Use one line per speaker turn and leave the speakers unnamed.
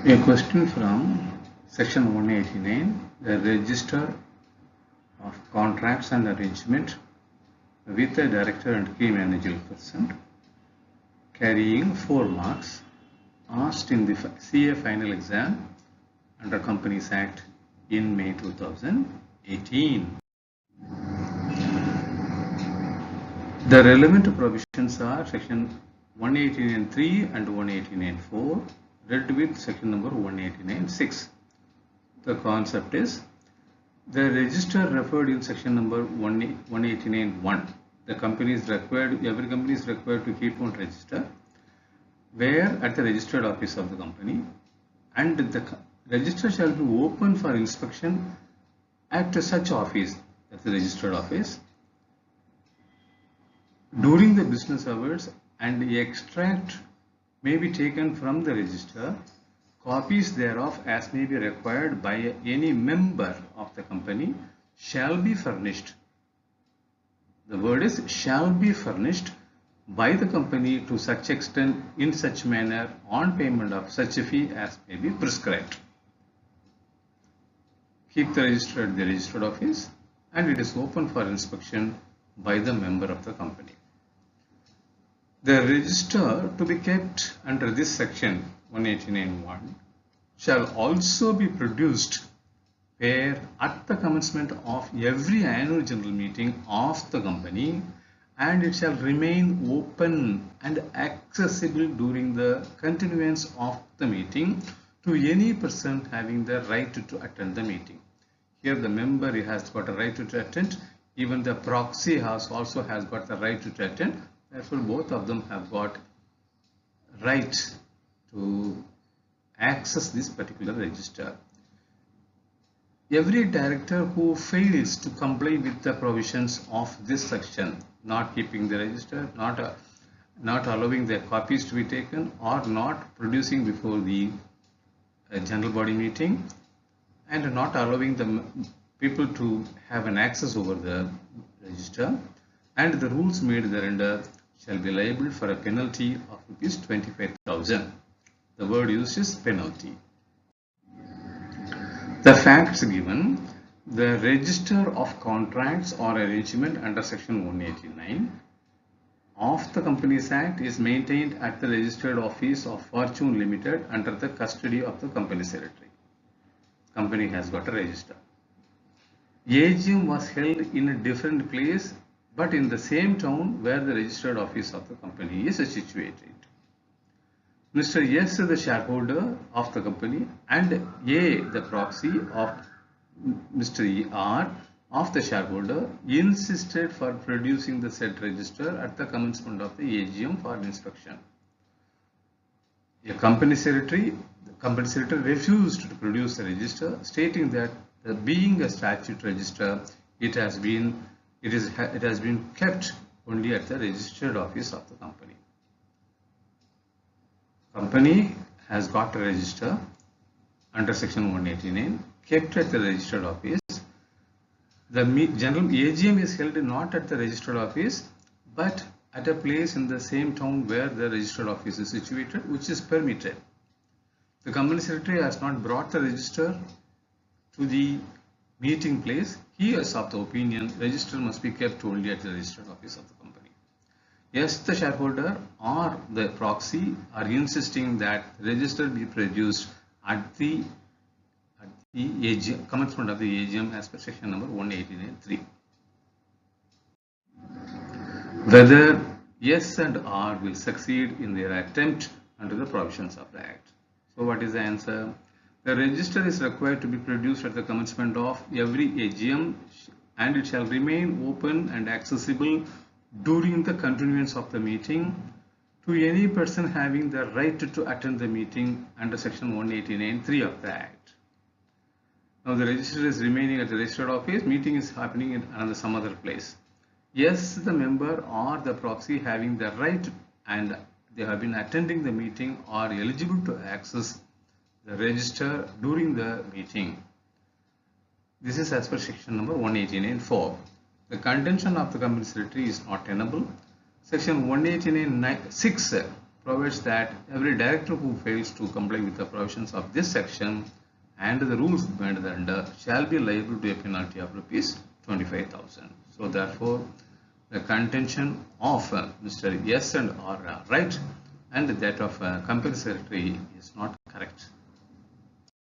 A question from section 189, the register of contracts and arrangement with a director and key managerial person carrying 4 marks asked in the CA final exam under Companies Act in May 2018. The relevant provisions are section 189.3 and 189.4 read with section number 189.6. The concept is the register referred in section number 189.1. The company is required, every company is required to keep on register where at the registered office of the company, and the register shall be open for inspection at such office, at the registered office, during the business hours, and the extract may be taken from the register, copies thereof as may be required by any member of the company shall be furnished. The word is shall be furnished by the company to such extent, in such manner, on payment of such a fee as may be prescribed. Keep the register at the registered office, and it is open for inspection by the member of the company. The register to be kept under this section 189.1 shall also be produced where at the commencement of every annual general meeting of the company, and it shall remain open and accessible during the continuance of the meeting to any person having the right to attend the meeting. Here the member has got a right to attend, even the proxy also has got the right to attend. Therefore, both of them have got right to access this particular register. Every director who fails to comply with the provisions of this section, not keeping the register, not allowing the copies to be taken, or not producing before the general body meeting, and not allowing the people to have an access over the register, and the rules made thereunder, shall be liable for a penalty of rupees 25,000. The word used is penalty. The facts given: the register of contracts or arrangement under section 189 of the Companies Act is maintained at the registered office of Fortune Limited under the custody of the company secretary. Company has got a register. AGM was held in a different place but in the same town where the registered office of the company is situated. Mr. S, the shareholder of the company, and A, the proxy of Mr. R of the shareholder, insisted for producing the said register at the commencement of the AGM for inspection. The company secretary refused to produce the register, stating that being a statute register, it has been kept only at the registered office of the company. Company has got a register under section 189, kept at the registered office. The general AGM is held not at the registered office, but at a place in the same town where the registered office is situated, which is permitted. The company secretary has not brought the register to the meeting place. He is of the opinion register must be kept only at the registered office of the company. Yes, the shareholder or the proxy are insisting that register be produced at the AGM, commencement of the AGM as per section number 189.3. Whether S and R will succeed in their attempt under the provisions of the Act. So what is the answer? The register is required to be produced at the commencement of every AGM, and it shall remain open and accessible during the continuance of the meeting to any person having the right to attend the meeting under section 189.3 of the Act. Now the register is remaining at the registered office, meeting is happening in some other place. Yes, the member or the proxy having the right and they have been attending the meeting are eligible to access the register during the meeting. This is as per section number 189.4. The contention of the company secretary is not tenable. Section 189.6 provides that every director who fails to comply with the provisions of this section and the rules implemented thereunder shall be liable to a penalty of rupees 25,000. So therefore, the contention of Mr. S and R are right, and that of company secretary is not correct.